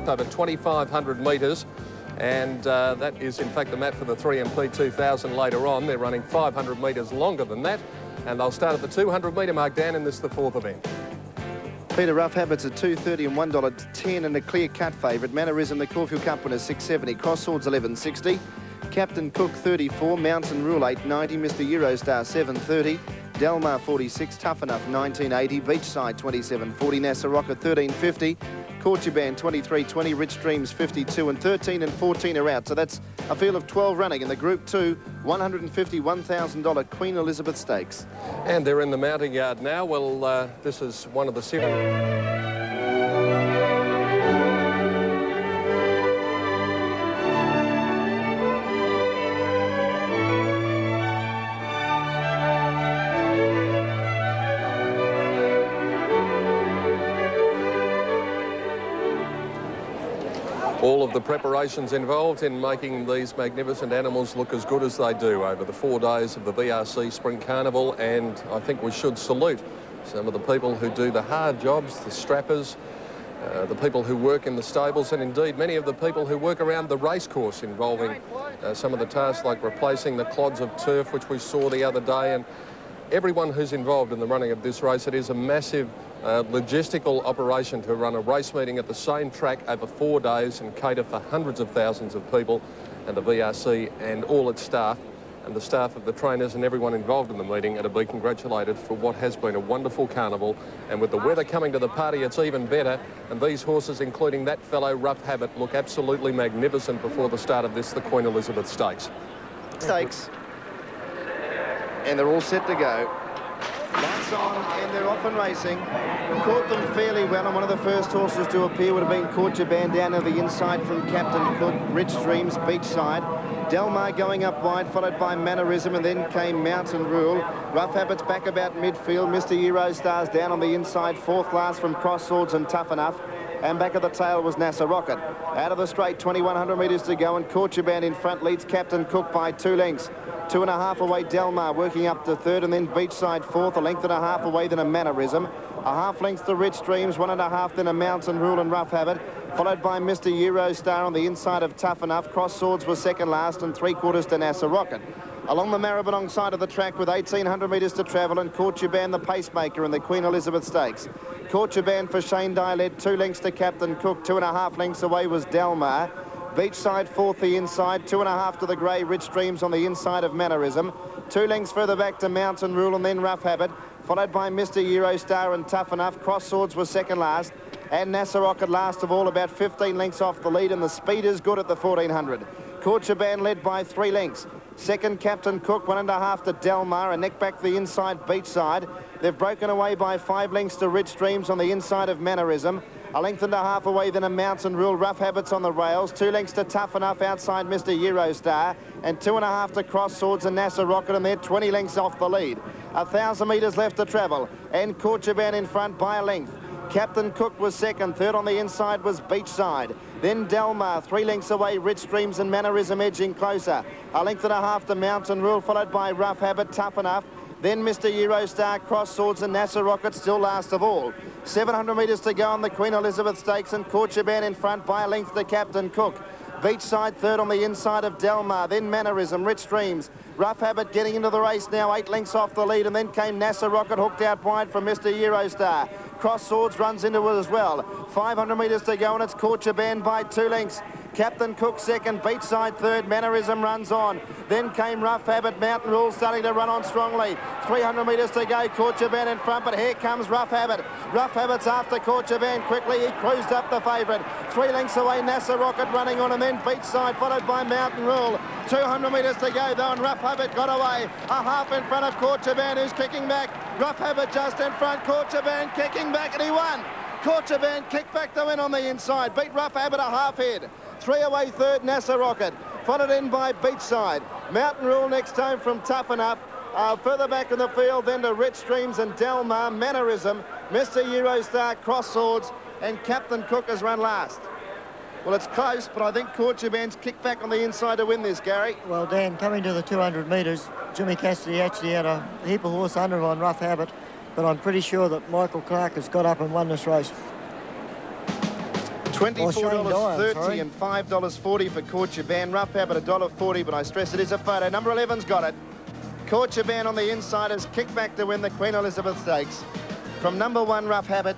over 2,500 metres. And that is, in fact, the map for the 3MP 2000 later on. They're running 500 metres longer than that. And they'll start at the 200-metre mark, Dan, in this, the fourth event. Peter, Rough Habits at $2.30 and $1.10 and a clear-cut favourite. Mannerism, the Caulfield Cup winner, $6.70. Cross Swords, $11.60. Captain Cook, $34. Mountain Rule, $8.90. Mr. Eurostar, $7.30. Delmar, $46. Tough Enough, $19.80. Beachside, $27.40. NASA Rocket, $13.50. Cortuban, $23.20. Rich Dreams, $52. And 13 and 14 are out. So that's a field of 12 running in the Group 2 $151,000 Queen Elizabeth Stakes. And they're in the mounting yard now. Well, this is one of the 7. All of the preparations involved in making these magnificent animals look as good as they do over the 4 days of the BRC Spring Carnival. And I think we should salute some of the people who do the hard jobs, the strappers, the people who work in the stables, and indeed many of the people who work around the racecourse, involving some of the tasks like replacing the clods of turf, which we saw the other day. And everyone who's involved in the running of this race, it is a massive logistical operation to run a race meeting at the same track over 4 days and cater for hundreds of thousands of people. And the VRC and all its staff and the staff of the trainers and everyone involved in the meeting are to be congratulated for what has been a wonderful carnival. And with the weather coming to the party, it's even better. And these horses, including that fellow Rough Habit, look absolutely magnificent before the start of this, the Queen Elizabeth Stakes. And they're all set to go. Lights on, and they're off and racing. Caught them fairly well, and one of the first horses to appear would have been Cortuban down to the inside from Captain Cook. Rich Dreams, Beachside. Delmar going up wide, followed by Mannerism, and then came Mountain Rule. Rough Habits back about midfield. Mr. Eurostars down on the inside, fourth last from Cross Swords and Tough Enough. And back at the tail was NASA Rocket. Out of the straight, 2,100 metres to go, and Cortuban in front leads Captain Cook by 2 lengths. 2.5 away Delmar, working up to third, and then Beachside fourth, 1.5 away, then a Mannerism. A half length to Rich Dreams, 1.5, then a Mountain Rule and Rough Habit, followed by Mr. Eurostar on the inside of Tough Enough. Cross Swords was second last, and 3/4 to NASA Rocket. Along the Maribyrnong side of the track with 1,800 metres to travel, and Cortuban the pacemaker in the Queen Elizabeth Stakes. Cortuban for Shane Dye led 2 lengths to Captain Cook, 2.5 lengths away was Delmar. Beachside fourth the inside, 2.5 to the grey Rich Dreams on the inside of Mannerism. 2 lengths further back to Mountain Rule and then Rough Habit, followed by Mr. Eurostar and Tough Enough. Cross Swords was second last, and NASA Rocket last of all, about 15 lengths off the lead, and the speed is good at the 1,400. Cortuban led by 3 lengths. Second, Captain Cook, 1.5 to Delmar, a neck back to the inside Beachside. They've broken away by 5 lengths to Rich Dreams on the inside of Mannerism. 1.5 away, then a Mountain Rule. Rough Habits on the rails. 2 lengths to Tough Enough outside Mr. Eurostar, and 2.5 to Cross Swords and NASA Rocket, and they're 20 lengths off the lead. 1,000 metres left to travel, and Cortuban in front by a length. Captain Cook was second. Third on the inside was Beachside. Then Delmar, 3 lengths away, Rich Dreams and Mannerism edging closer. 1.5 to Mountain Rule, followed by Rough Habit, Tough Enough. Then Mr. Eurostar, Cross Swords and NASA Rocket still last of all. 700 metres to go on the Queen Elizabeth Stakes, and Cortuban in front by a length to Captain Cook. Beachside third on the inside of Delmar, then Mannerism, Rich Dreams. Rough Habit getting into the race now, 8 lengths off the lead, and then came NASA Rocket hooked out wide from Mr. Eurostar. Cross Swords runs into it as well. 500 metres to go, and it's Cortuban by 2 lengths. Captain Cook second, Beachside third, Mannerism runs on. Then came Rough Habit, Mountain Rule starting to run on strongly. 300 metres to go, Cortuban in front, but here comes Rough Habit. Rough Habit's after Cortuban quickly, he cruised up the favourite. 3 lengths away, NASA Rocket running on, and then Beachside followed by Mountain Rule. 200 metres to go though, and Rough Habit got away. A half in front of Cortuban, who's kicking back. Rough Habit just in front, Cortuban kicking back, and he won. Cortuban kicked back to win on the inside, beat Rough Habit a half head. 3 away third, NASA Rocket, followed in by Beachside. Mountain Rule next home from Tough Enough. Further back in the field then to Rich Dreams and Delmar, Mannerism, Mr. Eurostar, Cross Swords, and Captain Cook has run last. Well, it's close, but I think Cortuban's kicked back on the inside to win this, Gary. Well, Dan, coming to the 200 metres, Jimmy Cassidy actually had a heap of horse under him on Rough Habit, but I'm pretty sure that Michael Clark has got up and won this race. $24.30 and $5.40 for Courcheban. Rough Habit $1.40, but I stress it is a photo. Number 11's got it. Courcheban on the inside has kicked back to win the Queen Elizabeth Stakes from number 1 Rough Habit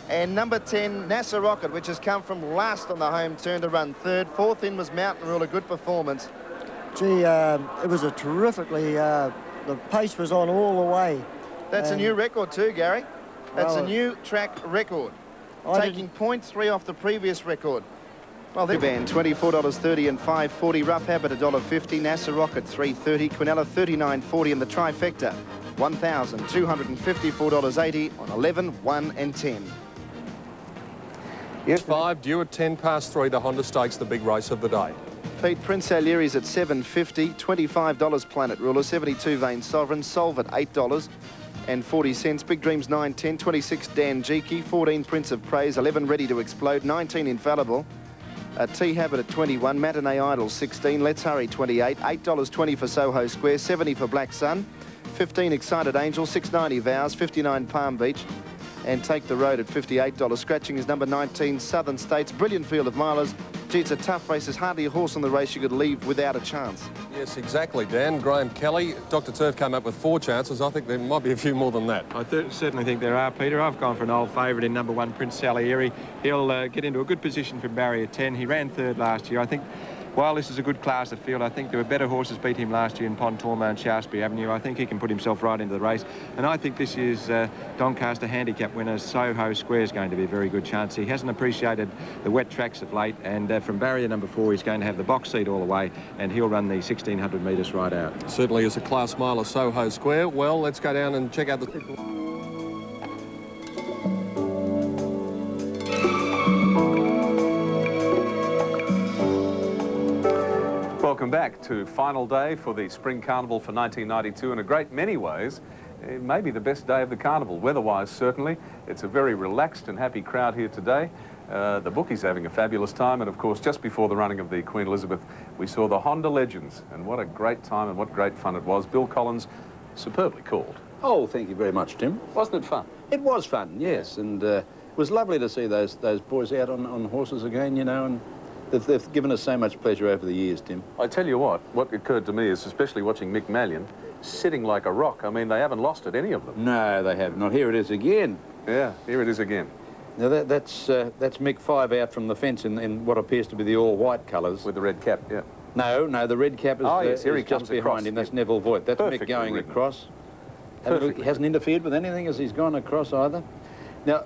and number 10 NASA Rocket, which has come from last on the home turn to run third. Fourth in was Mountain Rule, a good performance. Gee, it was a terrifically, the pace was on all the way. That's a new record too, Gary. That's a new track record. Taking 0.3 off the previous record. Well, they're banned $24.30 and $5.40. Rough Habit $1.50. NASA Rocket $3.30. Quinella $39.40 and the trifecta $1,254.80 on 11, 1 and 10. Yes, 5 due at 3:10, the Honda Stakes, the big race of the day. Pete, Prince Alieri's at $7.50. $25 Planet Ruler. 72 Vain Sovereign. Solve at $8.40. Big Dreams 9.10. 26 Dan Geeky. 14 Prince of Praise. 11 Ready to Explode. 19 Infallible. T Habit at 21. Matinee Idol 16. Let's Hurry 28. $8.20 for Soho Square. 70 for Black Sun. 15 Excited Angel. 6.90 Vows. 59 Palm Beach. And Take the Road at $58. Scratching is number 19 Southern States. Brilliant field of milers. Gee, it's a tough race. There's hardly a horse on the race you could leave without a chance. Yes, exactly, Dan. Graham Kelly. Dr. Turf came up with 4 chances. I think there might be a few more than that. I certainly think there are, Peter. I've gone for an old favourite in number 1, Prince Salieri. He'll get into a good position for barrier 10. He ran third last year. I think while this is a good class of field, I think there were better horses beat him last year in Pontormo and Shaftesbury Avenue. I think he can put himself right into the race. And I think this is Doncaster handicap winner Soho Square is going to be a very good chance. He hasn't appreciated the wet tracks of late, and from barrier number 4, he's going to have the box seat all the way, and he'll run the 1,600 metres right out. Certainly is a class mile of Soho Square. Well, let's go down and check out the... Welcome back to final day for the Spring Carnival for 1992. In a great many ways, it may be the best day of the carnival, weather-wise certainly. It's a very relaxed and happy crowd here today. The bookies having a fabulous time, and of course just before the running of the Queen Elizabeth we saw the Honda Legends, and what a great time and what great fun it was. Bill Collins, superbly called. Oh, thank you very much, Tim. Wasn't it fun? It was fun, yes, and it was lovely to see those boys out on horses again, you know, and they've given us so much pleasure over the years, Tim. I tell you what occurred to me is, especially watching Mick Malyon, sitting like a rock. I mean, they haven't lost it, any of them. No, they have not. Here it is again. Yeah, here it is again. Now, that's Mick 5 out from the fence in what appears to be the all-white colours. With the red cap, yeah. No, the red cap is, yes, here he is just comes behind across. him. That's Neville Voigt. That's Perfectly Mick going ridden. across. He hasn't interfered with anything as he's gone across either. Now,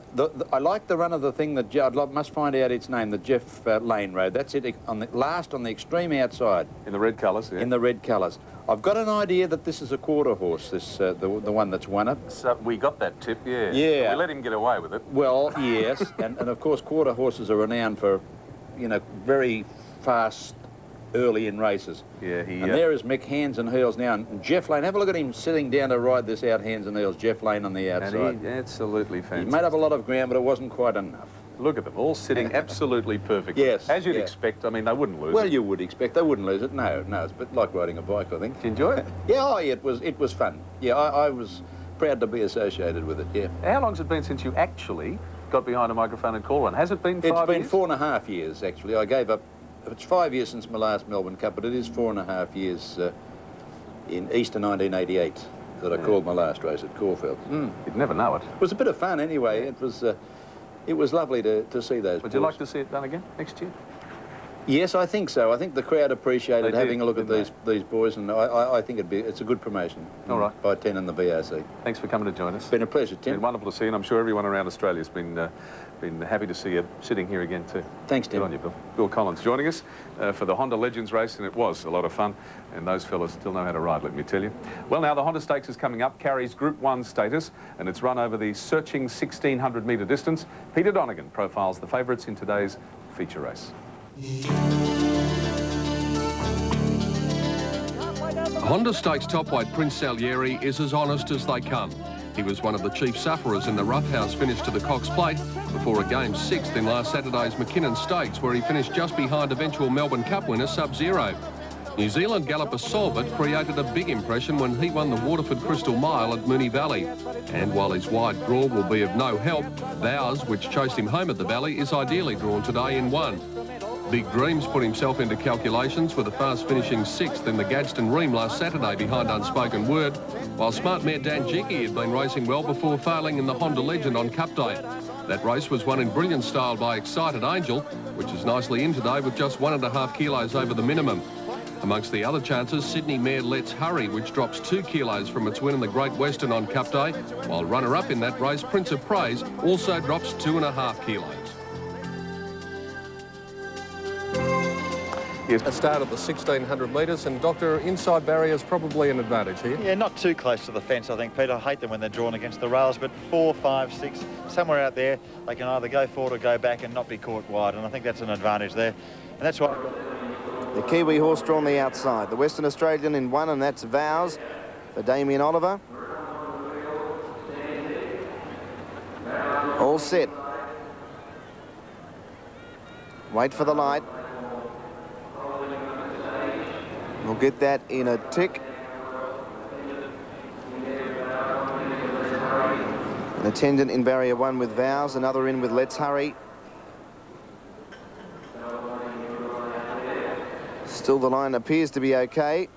I like the run of the thing that must find out its name, the Jeff Lane Road. That's it, on the extreme outside. In the red colours, yeah. In the red colours. I've got an idea that this is a quarter horse, this the one that's won it. So we got that tip, yeah. Yeah. We let him get away with it. Well, yes, and of course quarter horses are renowned for, you know, very fast, early in races. Yeah, and there is Mick, hands and heels now. And Jeff Lane, have a look at him sitting down to ride this out, hands and heels. Jeff Lane on the outside. And he absolutely fantastic. He made up a lot of ground, but it wasn't quite enough. Look at them, all sitting absolutely perfectly. Yes. As you'd expect. I mean, they wouldn't lose Well, it. you would expect. They wouldn't lose it. No, it's a bit like riding a bike, I think. Did you enjoy it? Yeah, it was fun. Yeah, I was proud to be associated with it, yeah. How long's it been since you actually got behind a microphone and called one? Has it been 5 years? It's been 4.5 years, actually. I gave up. It's 5 years since my last Melbourne Cup, but it is 4.5 years in Easter 1988 that I called my last race at Caulfield. You'd never know it. It was a bit of fun anyway. It was lovely to see those. Would you like to see it done again next year? Yes, I think so. I think the crowd appreciated They having did, a look at didn't these boys, and I think it's a good promotion. All right. By 10 in the VRC. Thanks for coming to join us. It's been a pleasure, It's Tim. been wonderful to see you, and I'm sure everyone around Australia's been happy to see you sitting here again too. Thanks, Tim. Good on you, Bill. Bill Collins joining us for the Honda Legends race, and it was a lot of fun, and those fellas still know how to ride, let me tell you. Well, now the Honda Stakes is coming up, carries Group 1 status, and it's run over the searching 1,600 metre distance. Peter Donegan profiles the favourites in today's feature race. Honda Stakes top weight Prince Salieri is as honest as they come. He was one of the chief sufferers in the roughhouse finish to the Cox Plate before a game 6th in last Saturday's McKinnon Stakes, where he finished just behind eventual Melbourne Cup winner Sub-Zero. New Zealand galloper Solvit created a big impression when he won the Waterford Crystal Mile at Moonee Valley. And while his wide draw will be of no help, Vows, which chased him home at the Valley, is ideally drawn today in 1. Big Dreams put himself into calculations with a fast finishing 6th in the Gadsden Ream last Saturday behind Unspoken Word, while smart mare Dan Jickie had been racing well before failing in the Honda Legend on Cup Day. That race was won in brilliant style by Excited Angel, which is nicely in today with just 1.5 kilos over the minimum. Amongst the other chances, Sydney mare Let's Hurry, which drops 2 kilos from its win in the Great Western on Cup Day, while runner-up in that race, Prince of Praise, also drops 2.5 kilos. Yes. A start at the 1,600 metres, and Doctor, inside barrier is probably an advantage here. Yeah, not too close to the fence, I think, Peter. I hate them when they're drawn against the rails, but 4, 5, 6, somewhere out there, they can either go forward or go back and not be caught wide, and I think that's an advantage there. And that's why... The Kiwi horse drawn the outside. The Western Australian in 1, and that's Vows for Damien Oliver. All set. Wait for the light. We'll get that in a tick. An attendant in barrier 1 with Vows, another in with Let's Hurry. Still the line appears to be okay.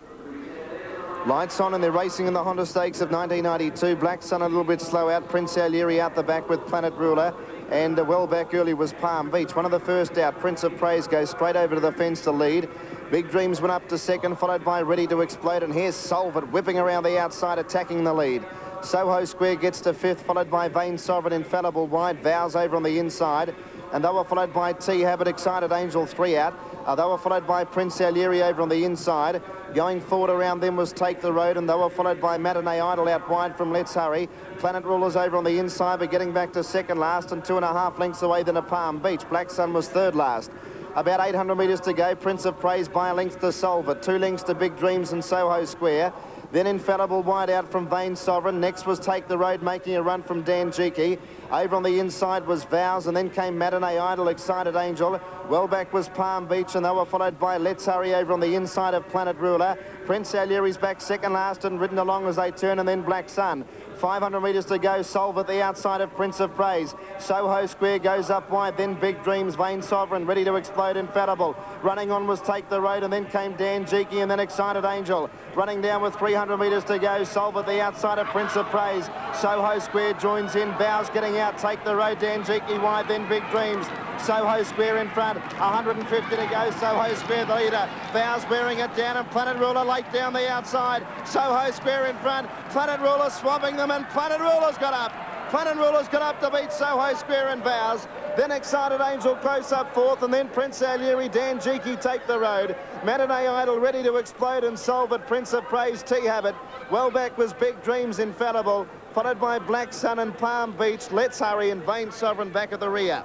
Lights on, and they're racing in the Honda Stakes of 1992. Black Sun a little bit slow out. Prince Alieri out the back with Planet Ruler. And well back early was Palm Beach. One of the first out. Prince of Praise goes straight over to the fence to lead. Big Dreams went up to second, followed by Ready to Explode. And here's Solvit whipping around the outside, attacking the lead. Soho Square gets to 5th, followed by Vain Sovereign, Infallible wide. Vows over on the inside. And they were followed by T Habit, Excited Angel 3 out. They were followed by Prince Alieri over on the inside. Going forward around them was Take the Road, and they were followed by Matinee Idol out wide from Let's Hurry. Planet Rulers over on the inside, but getting back to second last and 2.5 lengths away than a Palm Beach. Black Sun was third last. About 800 metres to go. Prince of Praise by a length to Solver. 2 lengths to Big Dreams and Soho Square. Then Infallible wide out from Vain Sovereign. Next was Take the Road, making a run from Dan Jickie. Over on the inside was Vows, and then came Matinee Idol, Excited Angel. Well back was Palm Beach, and they were followed by Let's Hurry over on the inside of Planet Ruler. Prince Alieri's back second last and ridden along as they turn, and then Black Sun. 500 metres to go. Solve at the outside of Prince of Praise. Soho Square goes up wide, then Big Dreams, Vain Sovereign, Ready to Explode, Infallible. Running on was Take the Road, and then came Dan Jickie, and then Excited Angel. Running down with 300 metres to go. Solve at the outside of Prince of Praise. Soho Square joins in. Vows getting out. Take the Road. Dan Jickie wide, then Big Dreams. Soho Square in front. 150 to go. Soho Square the leader. Vows bearing it down, and Planet Ruler late down the outside. Soho Square in front. Planet Ruler swamping them, and Planet Ruler's got up. Planet Ruler's got up to beat Soho Square and Vows. Then Excited Angel close up fourth, and then Prince Alieri, Dan Jickie Take the Road. Matinee Idol Ready to Explode and Solve it. Prince of Praise, T Habit. Well back was Big Dreams, Infallible, followed by Black Sun and Palm Beach. Let's Hurry and Vain Sovereign back at the rear.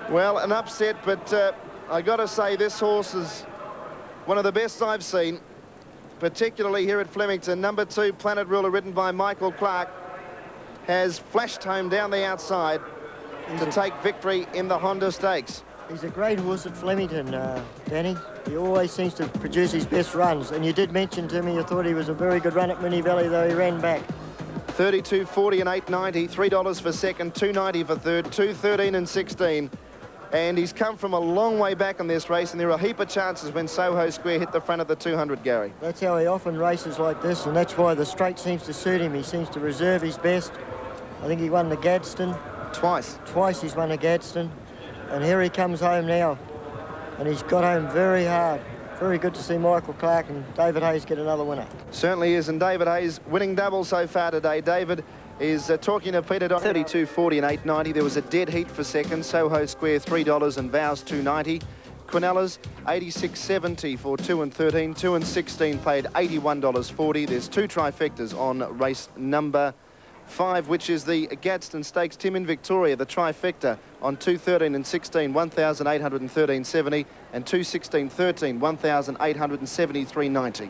Well, an upset, but I got to say this horse is one of the best I've seen, particularly here at Flemington. Number 2, Planet Ruler, ridden by Michael Clark, has flashed home down the outside to take victory in the Honda Stakes. He's a great horse at Flemington, Danny. He always seems to produce his best runs. And you did mention to me you thought he was a very good run at Moonee Valley, though he ran back. 32.40 and $8.90, $3 for second, $2.90 for third, 2.13 and 16. And he's come from a long way back in this race, and there are a heap of chances when Soho Square hit the front of the 200, Gary. That's how he often races like this, and that's why the straight seems to suit him. He seems to reserve his best. I think he won the Gadsden. Twice. Twice he's won the Gadsden. And here he comes home now. And he's got home very hard. Very good to see Michael Clark and David Hayes get another winner. Certainly is, and David Hayes winning double so far today. David is talking to Peter. 32.40 and $8.90. There was a dead heat for second. Soho Square $3 and Vows $2.90. Quinellas 86.70 for 2 and 13. 2 and 16 paid $81.40. There's 2 trifectas on race number 5, which is the Gadsden Stakes. Tim in Victoria, the trifecta on 2.13 and 16, 1,813.70, and 2.16.13, 1,873.90.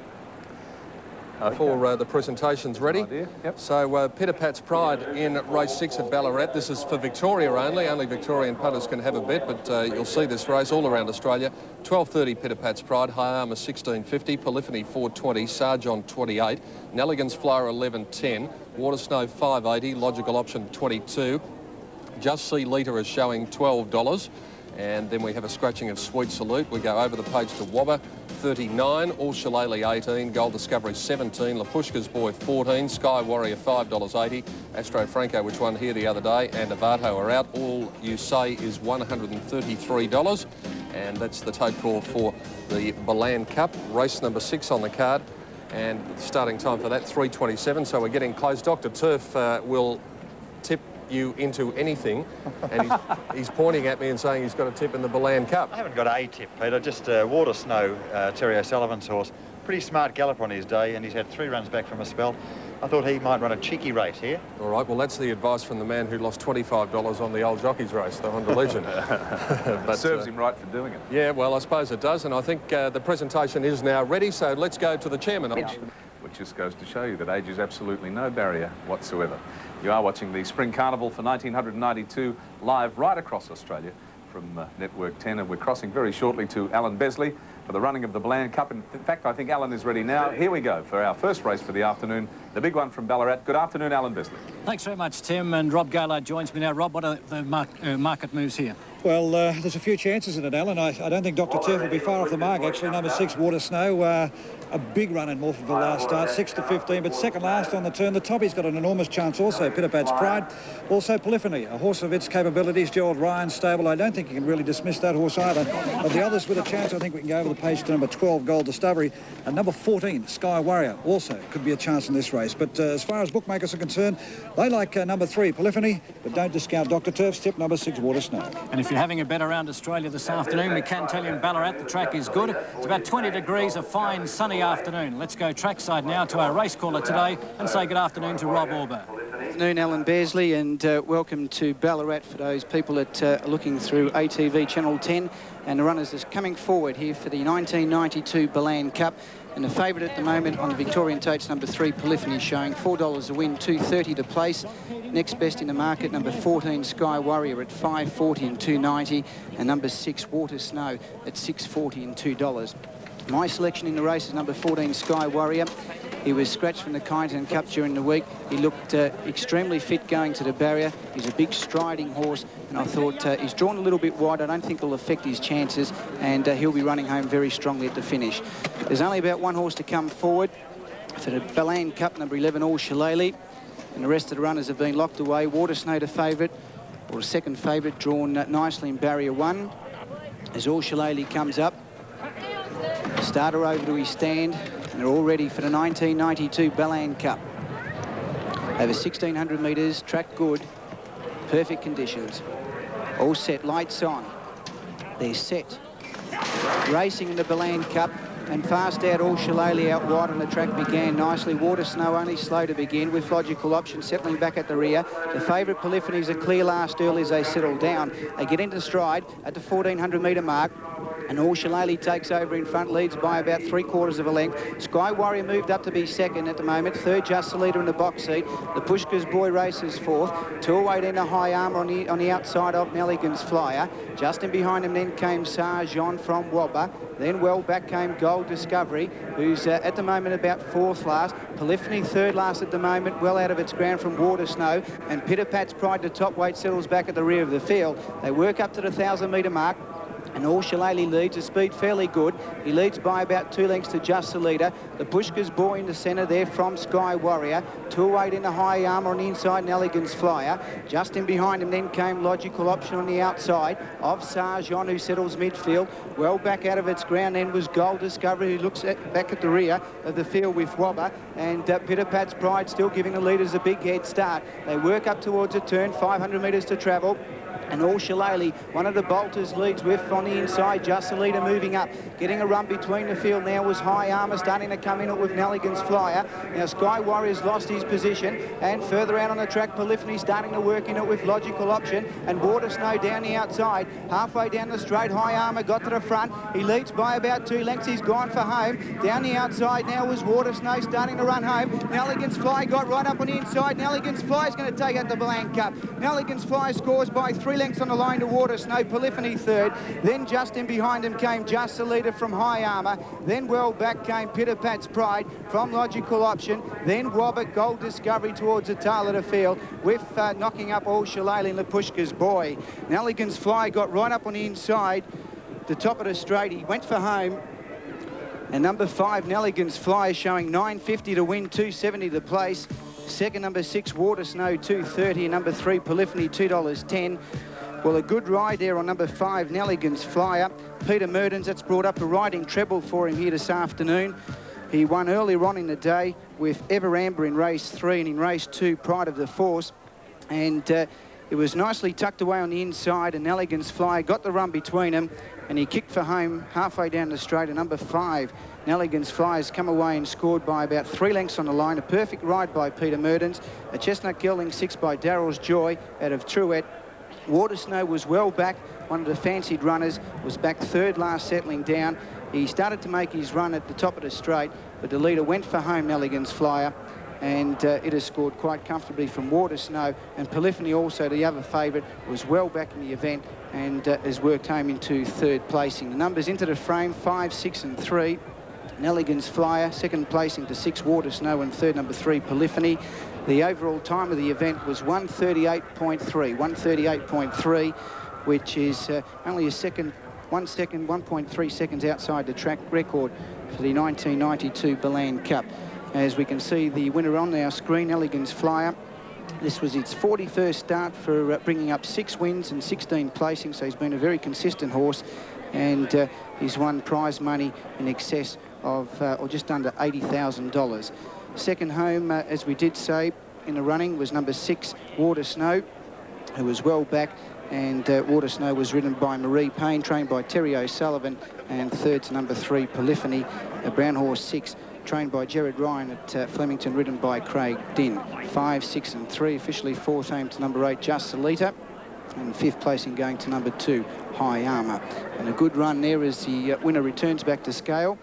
before the presentation's ready. Yep. So Peter Pat's Pride in race 6 at Ballarat. This is for Victoria only. Only Victorian punters can have a bet, but you'll see this race all around Australia. 12.30 Peter Pat's Pride, High Armour 16.50, Polyphony 4.20, Sargon 28, Nelligan's Flower 11.10, Water Snow 5.80, Logical Option 22. Just See Litre is showing $12. And then we have a scratching of Sweet Salute. We go over the page to Wobber, 39, All Shillelagh 18, Gold Discovery 17, Lapushka's Boy 14, Sky Warrior $5.80, Astro Franco, which won here the other day, and Avato are out. All You Say is $133, and that's the total for the Ballarat Cup, race number 6 on the card, and starting time for that 3:27. So we're getting close. Dr. Turf will tip you into anything, and he's pointing at me and saying he's got a tip in the Ballarat Cup. I haven't got a tip, Peter, just Water Snow, Terry O'Sullivan's horse. Pretty smart galloper on his day, and he's had 3 runs back from a spell. I thought he might run a cheeky race here. All right, well, that's the advice from the man who lost $25 on the old jockeys race, the Honda Legend. But serves him right for doing it. Yeah, well, I suppose it does, and I think the presentation is now ready, so let's go to the chairman. Which just goes to show you that age is absolutely no barrier whatsoever. You are watching the Spring Carnival for 1992 live right across Australia from Network 10, and we're crossing very shortly to Alan Besley for the running of the Ballarat Cup. In fact, I think Alan is ready now. Here we go for our first race for the afternoon, the big one from Ballarat. Good afternoon, Alan Besley. Thanks very much, Tim, and Rob Gaillard joins me now. Rob, what are the market moves here? Well, there's a few chances in it, Alan. I don't think Dr. Turf will be far off the mark, actually. Number 6, Water Snow, a big run in Morpheville last start, 6 to 15, but second last on the turn. The Toppy's got an enormous chance also, Peter Pat's Pride. Also Polyphony, a horse of its capabilities, Gerald Ryan's stable. I don't think you can really dismiss that horse either. Of the others with a chance, I think we can go over the page to number 12, Gold Discovery, and number 14, Sky Warrior, also could be a chance in this race. But as far as bookmakers are concerned, they like number 3, Polyphony, but don't discount Dr. Turf's tip, number 6, Water Snow. And if you're having a bet around Australia this afternoon, we can tell you in Ballarat the track is good. It's about 20 degrees, a fine sunny afternoon. Let's go trackside now to our race caller today and say good afternoon to Rob Auber. Good afternoon, Alan Besley, and welcome to Ballarat for those people that are looking through ATV Channel 10, and the runners is coming forward here for the 1992 Ballarat Cup. And the favourite at the moment on the Victorian Totes, number 3, Polyphony, showing $4 a win, $2.30 to place. Next best in the market, number 14, Sky Warrior, at $5.40 and $2.90, and number 6, Water Snow, at $6.40 and $2. My selection in the race is number 14, Sky Warrior. He was scratched from the Kyneton Cup during the week. He looked extremely fit going to the barrier. He's a big striding horse, and I thought he's drawn a little bit wide. I don't think it'll affect his chances, and he'll be running home very strongly at the finish. There's only about one horse to come forward for the Ballarat Cup, number 11, All Shillelagh, and the rest of the runners have been locked away. Water Snow to favourite, or a second favourite, drawn nicely in barrier 1. As All Shillelagh comes up, starter over to his stand, and they're all ready for the 1992 Ballarat Cup. Over 1,600 metres, track good, perfect conditions. All set, lights on. They're set. Racing in the Ballarat Cup, and fast out, All Shillelagh out wide on the track began nicely. Water Snow only slow to begin, with Logical Option settling back at the rear. The favourite Polyphony's a clear last early as they settle down. They get into stride at the 1,400 metre mark, and All Shillelagh takes over in front, leads by about 3/4 of a length. Sky Warrior moved up to be second at the moment. Third, Just the Leader in the box seat. The Pushka's Boy races fourth. 208 in a High Armour on the outside of Nelligan's Flyer. Just in behind him then came Sargon from Wobber. Then well back came Gold Discovery, who's at the moment about 4th last. Polyphony 3rd last at the moment, well out of its ground from Water Snow. And Peter Pat's Pride, the top weight, settles back at the rear of the field. They work up to the 1,000 metre mark. And All Shillelagh leads, the speed fairly good. He leads by about 2 lengths to Just the Leader. The Pushka's Boy in the centre there from Sky Warrior. 208 in the High Armour on the inside, Nelligan's Flyer. Just in behind him then came Logical Option on the outside of Sargon, who settles midfield. Well back out of its ground then was Gold Discovery, who looks back at the rear of the field with Wobber. And Peter Pat's Pride still giving the leaders a big head start. They work up towards a turn, 500 metres to travel. And All Shillelagh, one of the bolters, leads with on the inside. Just a leader moving up. Getting a run between the field now was High Armour, starting to come in it with Nelligan's Flyer. Now Sky Warrior's lost his position. And further out on the track, Polyphony starting to work in it with Logical Option. And Water Snow down the outside. Halfway down the straight, High Armour got to the front. He leads by about 2 lengths. He's gone for home. Down the outside now was Water Snow starting to run home. Nelligan's Fly got right up on the inside. Nelligan's Fly is going to take out the Ballarat Cup. Nelligan's Fly scores by 3 lengths on the line to Water Snow. Polyphony third. Then just in behind him came Just a Leader from High Armour. Then well back came Pitter Pat's Pride from Logical Option. Then Wobbit Gold Discovery towards the tail of the field with knocking up All Shillelagh in Lapushka's Boy. Nelligan's Fly got right up on the inside. The top of the straight. He went for home. And number 5, Nelligan's Fly, showing 9.50 to win, 2.70 to place. Second, number 6, Water Snow, 2.30. And number 3, Polyphony, $2.10. Well, a good ride there on number 5, Nelligan's Flyer. Peter Murdens, that's brought up a riding treble for him here this afternoon. He won earlier on in the day with Ever Amber in race 3 and in race 2, Pride of the Force. And it was nicely tucked away on the inside, and Nelligan's Flyer got the run between them, and he kicked for home halfway down the straight. And number 5, Nelligan's Fly, has come away and scored by about 3 lengths on the line. A perfect ride by Peter Murdens. A Chestnut Gelding 6 by Darrell's Joy out of Truett. Water Snow was well back. One of the fancied runners was back third last, settling down. He started to make his run at the top of the straight, but the leader went for home, Nelligan's Flyer. And it has scored quite comfortably from Water Snow. And Polyphony, also the other favourite, was well back in the event and has worked home into third placing. The numbers into the frame, 5, 6 and 3. Nelligan's Flyer, second placing to 6, Water Snow, and third, number 3, Polyphony. The overall time of the event was 1:38.3, which is only 1.3 seconds outside the track record for the 1992 Ballarat Cup. As we can see the winner on our screen, Nelligan's Flyer. This was its 41st start for bringing up 6 wins and 16 placings, so he's been a very consistent horse, and he's won prize money in excess of, or just under $80,000. Second home, as we did say, in the running was number 6, Water Snow, who was well back, and Water Snow was ridden by Marie Payne, trained by Terry O'Sullivan, and third to number 3, Polyphony, a brown horse 6, trained by Gerard Ryan at Flemington, ridden by Craig Dinn. 5, 6 and 3, officially fourth home to number 8, Just a Leader, and fifth placing going to number 2, High Armour. And a good run there as the winner returns back to scale.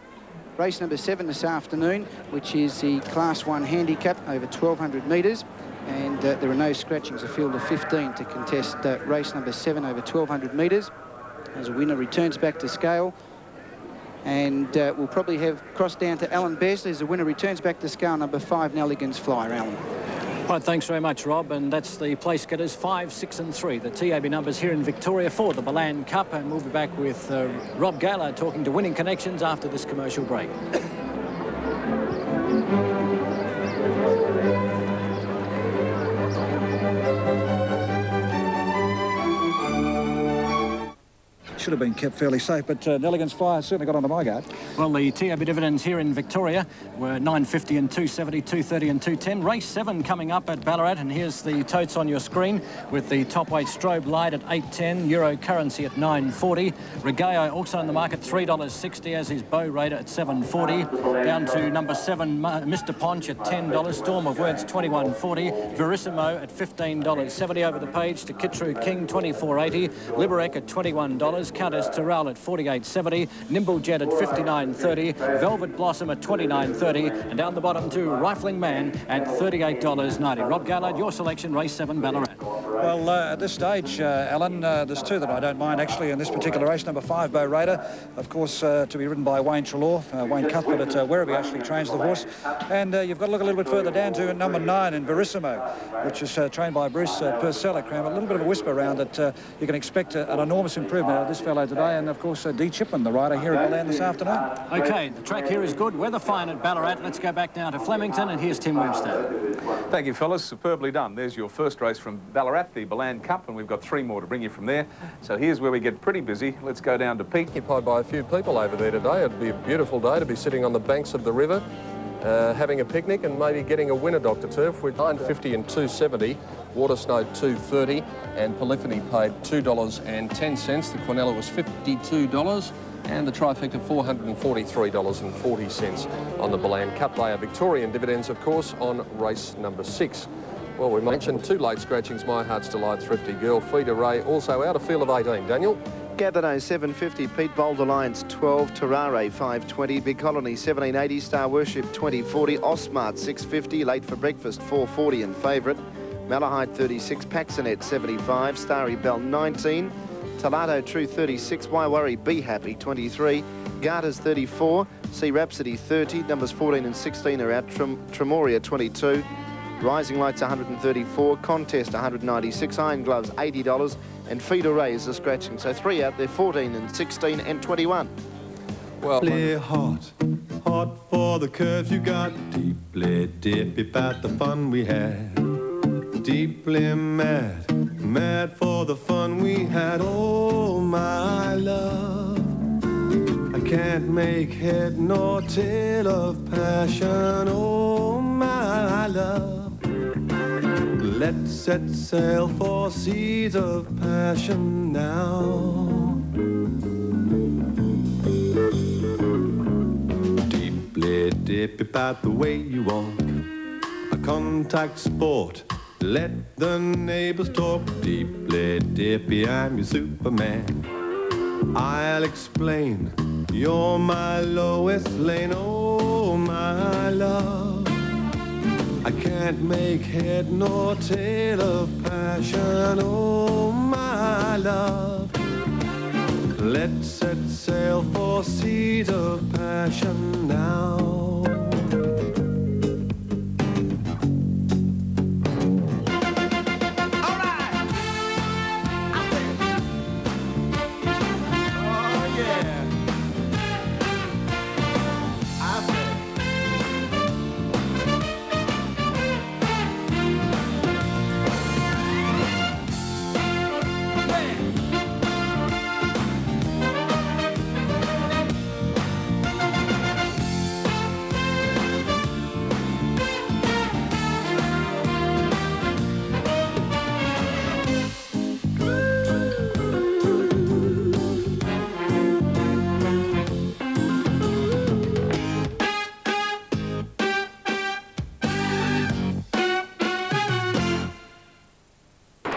Race number 7 this afternoon, which is the Class 1 handicap over 1,200 metres. And there are no scratchings, a field of 15 to contest race number 7 over 1,200 metres. As a winner returns back to scale. And we'll probably have crossed down to Alan Besley as the winner returns back to scale, number 5, Nelligan's Flyer. Alan. Right, thanks very much, Rob. And that's the place getters 5, 6 and 3. The TAB numbers here in Victoria for the Ballarat Cup. And we'll be back with Rob Gaylor talking to Winning Connections after this commercial break. Should have been kept fairly safe, but Nelligan's Flyer certainly got onto my guard. Well, the TAB dividends here in Victoria were 9.50 and 2.70, 2.30 and 2.10. Race 7 coming up at Ballarat, and here's the totes on your screen with the top weight strobe light at 8.10, Euro Currency at 9.40, Regao also in the market $3.60, as is Bow Raider at 7.40, down to number 7, Mr. Ponch at $10, Storm of Words $21.40, Verissimo at $15.70 over the page to Kitru King $24.80, Liberec at $21. Countess Terrell at $48.70, Nimble Jet at $59.30, Velvet Blossom at $29.30, and down the bottom to Rifling Man at $38.90. Rob Gallard, your selection, race 7, Ballarat. Well, at this stage, Alan, there's 2 that I don't mind actually in this particular race. Number 5, Bow Raider, of course, to be ridden by Wayne Trelaw. Wayne Cuthbert at Werribee actually trains the horse. And you've got to look a little bit further down to number 9 in Verissimo, which is trained by Bruce Purcell. A little bit of a whisper around that you can expect an enormous improvement out of this fellow today, and of course D. Chipman, the rider here at Ballarat this afternoon. Okay, the track here is good, weather fine at Ballarat. Let's go back now to Flemington, and here's Tim Webster. Thank you, fellas, superbly done. There's your first race from Ballarat, the Ballarat Cup, and we've got 3 more to bring you from there. So here's where we get pretty busy. Let's go down to Pete. Occupied by a few people over there today. It'd be a beautiful day to be sitting on the banks of the river, having a picnic and maybe getting a winner, Dr. Turf, with 9.50 and 2.70, Water Snow 2.30, and Polyphony paid $2.10. The Quinella was $52, and the trifecta $443.40 on the Ballarat Cup. They are Victorian dividends, of course, on race number 6. Well, we mentioned 2 late scratchings, My Heart's Delight, Thrifty Girl, Feeder Ray, also out a field of 18. Daniel? Gatherno 750, Pete Bold Alliance 12, Terrare 520, Big Colony 1780, Star Worship 2040, Osmart 650, Late for Breakfast 440 and favourite, Malahide 36, Paxonet 75, Starry Bell 19, Talato True 36, Why Worry Be Happy 23, Garters 34, Sea Rhapsody 30, numbers 14 and 16 are out, Tremoria 22, Rising Lights 134, Contest 196, Iron Gloves $80, and Feeder Ray is a scratching. So 3 out there, 14 and 16 and 21. Well, hot, hot for the curves you got. Deeply dippy about the fun we had. Deeply mad, mad for the fun we had. Oh, my love, I can't make head nor tail of passion. Oh, my love, let's set sail for seas of passion now. Deeply dippy about the way you walk, a contact sport. Let the neighbors talk. Deeply dippy, I'm your Superman. I'll explain, you're my Lois Lane. Oh, my love, I can't make head nor tail of passion. Oh, my love, let's set sail for seas of passion now.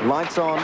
Lights on.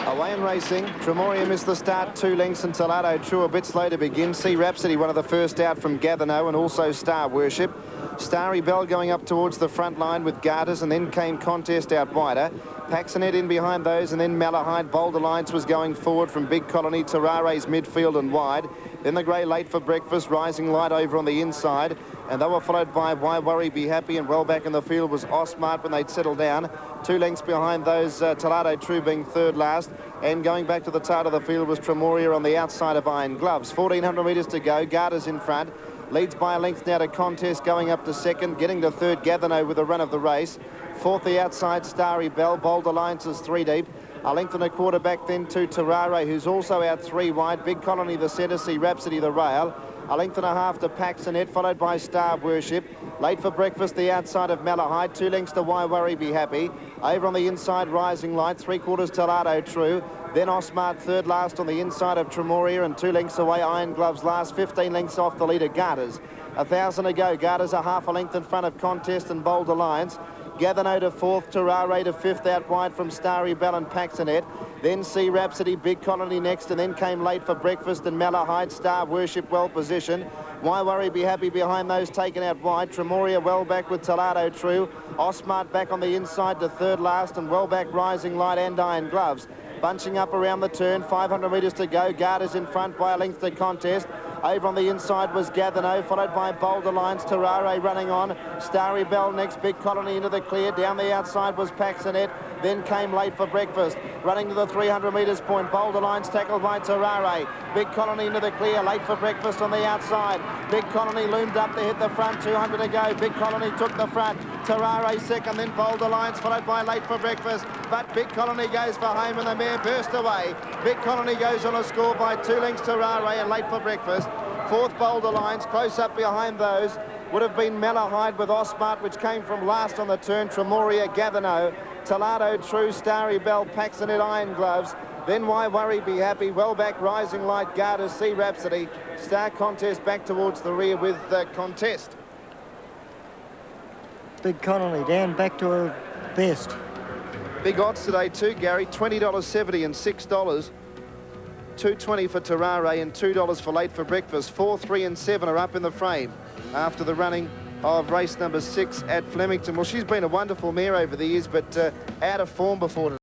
Away and racing. Tremoria missed the start 2 lengths and Talato True a bit slow to begin. Sea Rhapsody one of the first out from Gatherno, and also Star Worship. Starry Bell going up towards the front line with Garters, and then came Contest out wider. Paxonet in behind those, and then Malahide. Bold Alliance was going forward from Big Colony. Terrare's midfield and wide. Then the grey Late for Breakfast, Rising Light over on the inside. And they were followed by Why Worry Be Happy, and well back in the field was Osmart when they'd settled down. 2 lengths behind those, Talato True being third last. And going back to the start of the field was Tremoria on the outside of Iron Gloves. 1,400 metres to go. Garters in front. Leads by a length now to Contest, going up to second. Getting to third, Gatherno with the run of the race. Fourth, the outside, Starry Bell. Bold Alliance is 3 deep. A length and a quarter back then to Terrare, who's also out 3 wide. Big Colony the centre, Sea Rhapsody the rail. A length and a half to Paxonet, followed by Star Worship. Late for Breakfast, the outside of Malahide. 2 lengths to Why Worry Be Happy. Over on the inside, Rising Light. 3/4 Talato True. Then Osmart third last on the inside of Tremoria, and 2 lengths away, Iron Gloves last. 15 lengths off the leader, Garters. 1,000 to go. Garters a half a length in front of Contest and Bold Alliance. Gatherno to 4th, Terrare to 5th, out wide from Starry Bell and Paxonet. Then Sea Rhapsody, Big Colony next, and then came Late for Breakfast and Malahide. Star Worship well positioned. Why Worry Be Happy behind those taken out wide. Tremoria well back with Talato True. Osmart back on the inside to third last, and well back Rising Light and Iron Gloves. Bunching up around the turn, 500 metres to go. Garters in front by a length to Contest. Over on the inside was Gatherno, followed by Bold Alliance. Terrare running on. Starry Bell next. Big Colony into the clear. Down the outside was Paxonet. Then came Late for Breakfast. Running to the 300 metres point. Bold Alliance tackled by Terrare. Big Colony into the clear. Late for Breakfast on the outside. Big Colony loomed up to hit the front. 200 to go. Big Colony took the front. Terrare second, then Bold Alliance, followed by Late for Breakfast. But Big Colony goes for home, and the mare burst away. Big Colony goes on a score by 2 lengths. Terrare and Late for Breakfast. 4th, Bold Alliance, close up behind those. would have been Malahide with Osmart, which came from last on the turn. Tremoria, Gathano, Talado, True, Starry Bell, Paxonet, Iron Gloves. Then Why Worry, Be Happy, well back, Rising Light, Garter, Sea Rhapsody. Star Contest back towards the rear with Contest. Big Connolly down back to her best. Big odds today too, Gary. $20.70 and $6. $2.20 for Terrare and $2 for Late for Breakfast. 4, 3 and 7 are up in the frame after the running of race number 6 at Flemington. Well, she's been a wonderful mare over the years, but out of form before today.